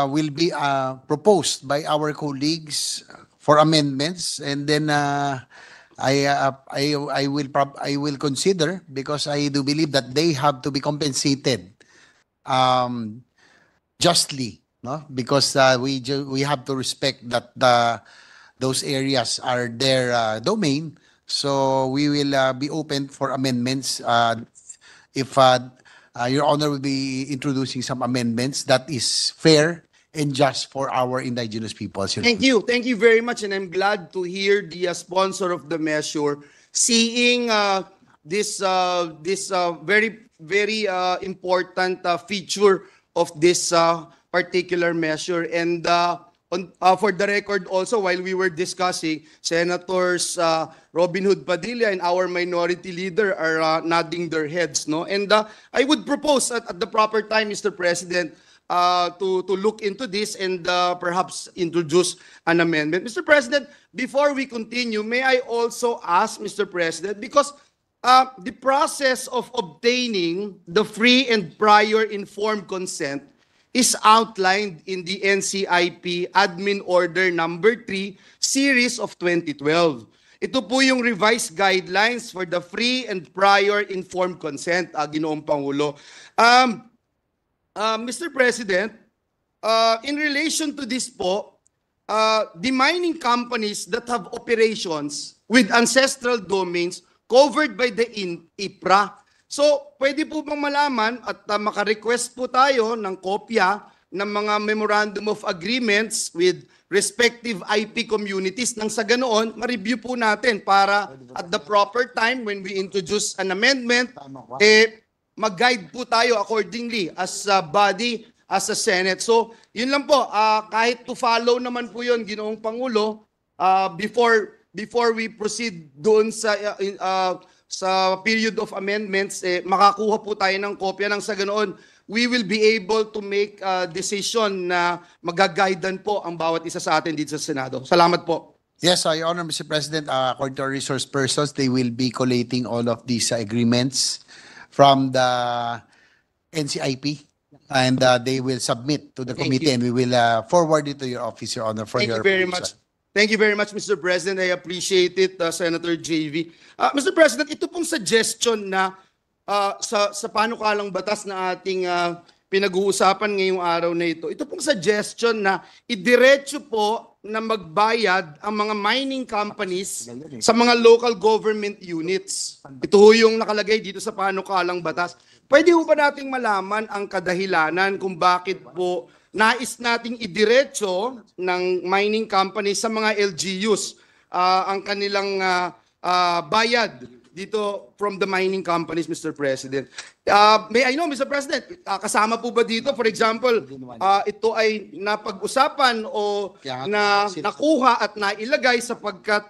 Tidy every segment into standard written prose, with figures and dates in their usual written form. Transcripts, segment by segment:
will be proposed by our colleagues for amendments, and then I will consider, because I do believe that they have to be compensated um, justly, no? Because we have to respect that those areas are their domain. So we will be open for amendments if Your Honor will be introducing some amendments that is fair and just for our indigenous peoples. Your Thank you. Thank you very much. And I'm glad to hear the sponsor of the measure seeing this very, very important feature of this particular measure. And for the record also, while we were discussing, Senators Robin Hood Padilla and our minority leader are nodding their heads. No? And I would propose at the proper time, Mr. President, to look into this and perhaps introduce an amendment. Mr. President, before we continue, may I also ask, Mr. President, because the process of obtaining the free and prior informed consent is outlined in the NCIP Admin Order Number 3, Series of 2012. Ito po yung revised guidelines for the free and prior informed consent, Ginoong Pangulo. Mr. President, in relation to this po, the mining companies that have operations with ancestral domains covered by the IPRA. So, pwede po bang malaman at maka-request po tayo ng kopya ng mga Memorandum of Agreements with respective IP communities nang sa ganoon, ma-review po natin para at the proper time when we introduce an amendment, mag-guide po tayo accordingly as a body, as a Senate. So, yun lang po, kahit to follow naman po yun, Ginoong Pangulo, before we proceed doon sa period of amendments, makakuha po tayo ng kopya nang sa ganoon, we will be able to make a decision na magaguidean po ang bawat isa sa atin dito sa Senado. Salamat po. Yes, Your Honor, Mr. President, according to our resource persons, they will be collating all of these agreements from the NCIP, and they will submit to the committee, and we will forward it to your office, Your Honor, for your Thank you very much. Thank you very much, Mr. President. I appreciate it, Senator JV. Mr. President, ito pong suggestion na sa panukalang batas na ating pinag-uusapan ngayong araw na ito pong suggestion na idiretso po na magbayad ang mga mining companies sa mga local government units. Ito ho yung nakalagay dito sa panukalang batas. Pwede ho ba nating malaman ang kadahilanan kung bakit po nais nating idiretso ng mining company sa mga LGUs ang kanilang bayad dito from the mining companies, Mr. President? May I know, Mr. President, kasama po ba dito, for example, ito ay napag-usapan o nakuha at nailagay sapagkat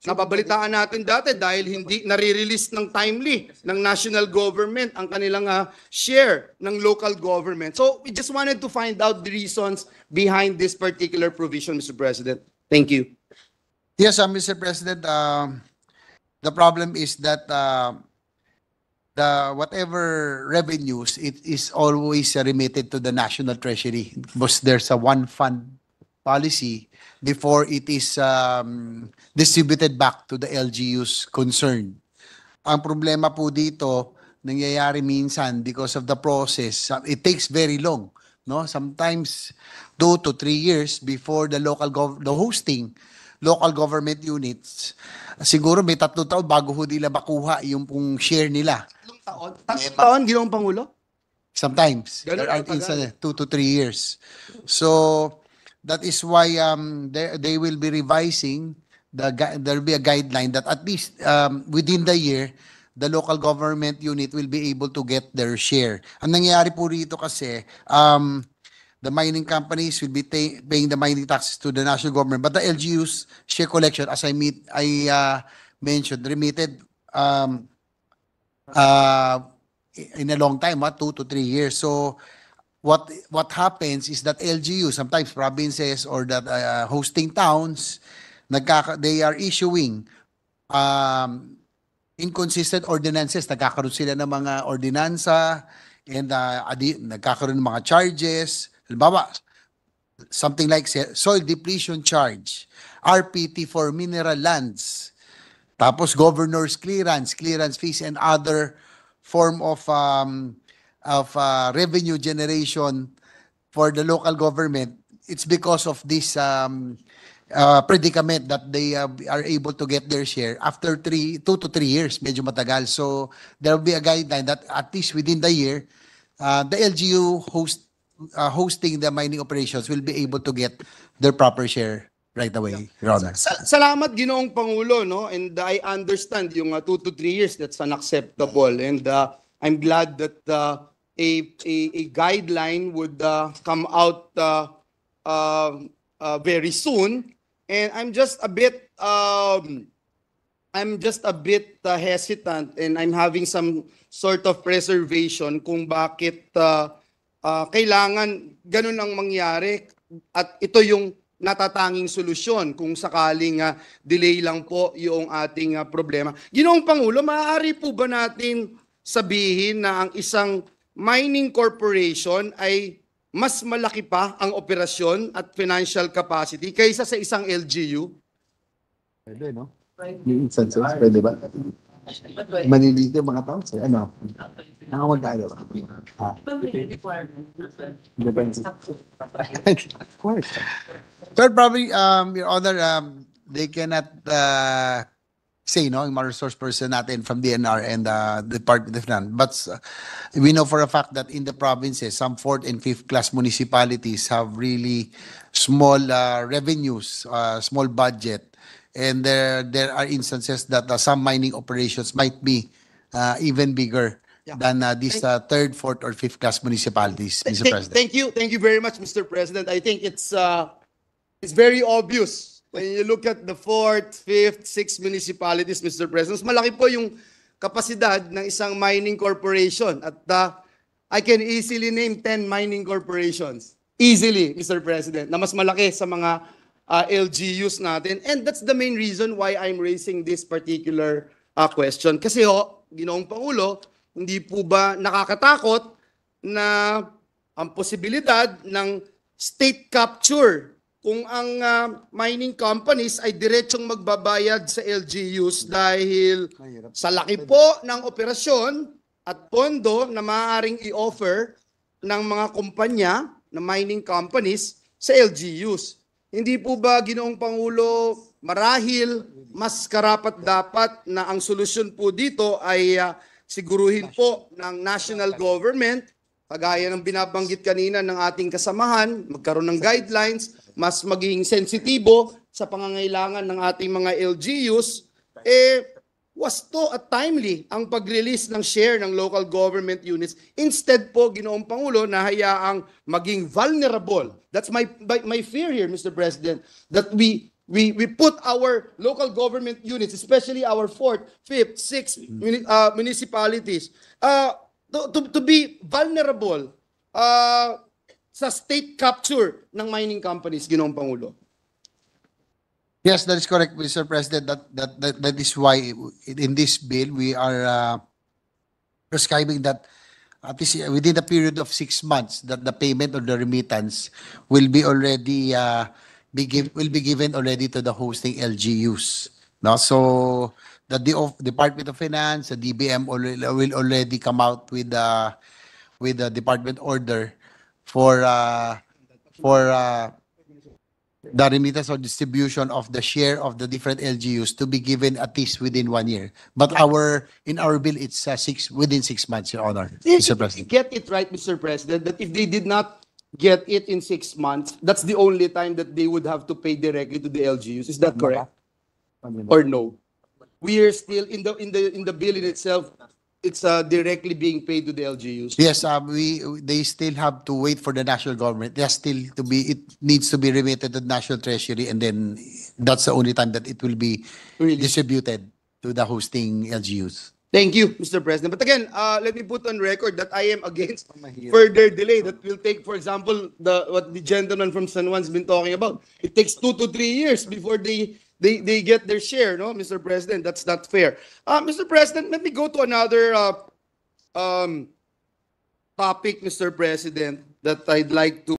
nababalitaan natin dati dahil hindi nare-release ng timely ng national government ang kanilang share ng local government. So we just wanted to find out the reasons behind this particular provision, Mr. President. Thank you. Yes, Mr. President, the problem is that the whatever revenues, it is always remitted to the National Treasury because there's a one fund policy before it is distributed back to the LGUs concerned. Ang problema po dito, nangyayari minsan because of the process, it takes very long, no? Sometimes 2 to 3 years before the hosting local government units. Siguro may 3 taon bago ho nila makuha yung pong share nila. 3 taon, Ginoong Pangulo? Sometimes. There are 2 to 3 years. So, that is why they will be revising, there will be a guideline that at least within the year, the local government unit will be able to get their share. Ang nangyayari po rito kasi, the mining companies will be paying the mining taxes to the national government, but the LGUs share collection, as I mentioned, remitted in a long time, 2 to 3 years. So, what happens is that LGU, sometimes provinces or that hosting towns, they are issuing inconsistent ordinances. Nagkakaroon sila ng mga ordinansa and nagkakaroon ng mga charges. Halimbawa, something like soil depletion charge, RPT for mineral lands, tapos governor's clearance, clearance fees, and other form of revenue generation for the local government. It's because of this predicament that they are able to get their share after 2 to 3 years. Medyo matagal. So there will be a guideline that at least within the year, the LGU hosting the mining operations will be able to get their proper share right away, Your Honor. Salamat Ginoong Pangulo, no? And I understand yung 2 to 3 years, that's unacceptable. And I'm glad that a guideline would come out very soon. And I'm just a bit hesitant, and I'm having some sort of reservation kung bakit kailangan ganun ang mangyari, at ito yung natatanging solusyon kung sakaling delay lang po yung ating problema. Ginoong Pangulo, maaari po ba natin sabihin na ang isang mining corporation ay mas malaki pa ang operasyon at financial capacity kaysa sa isang LGU? Pwede, no? May instances, pwede ba? Malilito yung mga tao. So, ano? Nakamagkano ba? Depends. Of course. But probably, Your Honor, they cannot say, no, yung mga resource person natin from DNR and the Department of Finance. But we know for a fact that in the provinces, some 4th and 5th class municipalities have really small revenues, small budget. And there are instances that some mining operations might be even bigger than these 3rd, 4th, or 5th class municipalities, Mr. President. Thank you very much, Mr. President. I think it's very obvious when you look at the 4th, 5th, 6th municipalities, Mr. President. Malaki po yung kapasidad ng isang mining corporation, at I can easily name 10 mining corporations. Easily, Mr. President, na mas malaki sa mga LGUs natin. And that's the main reason why I'm raising this particular question. Kasi Ginoong Pangulo, hindi po ba nakakatakot na ang posibilidad ng state capture kung ang mining companies ay diretsong magbabayad sa LGUs dahil sa laki po ng operasyon at pondo na maaaring i-offer ng mga kumpanya na mining companies sa LGUs? Hindi po ba, Ginoong Pangulo, marahil mas karapat-dapat na ang solusyon po dito ay siguruhin po ng national government, kagaya ng binabanggit kanina ng ating kasamahan, magkaroon ng guidelines, mas maging sensitibo sa pangangailangan ng ating mga LGUs, wasto at timely ang pag-release ng share ng local government units. Instead po, Ginoong Pangulo, na hayaang maging vulnerable. That's my fear here, Mr. President, that we put our local government units, especially our 4th, 5th, 6th municipalities, to be vulnerable sa state capture ng mining companies, Ginoong Pangulo. Yes, that is correct, Mr. President. That is why in this bill we are prescribing that at least within the period of 6 months that the payment or the remittance will be already will be given already to the hosting LGUs. No, so the Department of Finance, the DBM will already come out with the department order for the remittance or distribution of the share of the different LGUs to be given at least within 1 year. But in our bill, it's within 6 months, Your Honor, Mr. President. Get it right, Mr. President, that if they did not get it in 6 months, that's the only time that they would have to pay directly to the LGUs. Is that correct? Or no? We are still in the bill in itself. It's directly being paid to the LGUs. Yes, they still have to wait for the national government. It needs to be remitted to the National Treasury, and then that's the only time that it will be distributed to the hosting LGUs. Thank you, Mr. President. But again, let me put on record that I am against further delay that will take, for example, what the gentleman from San Juan's been talking about. It takes 2 to 3 years before they get their share, no, Mr. President? That's not fair. Mr. President, let me go to another topic, Mr. President, that I'd like to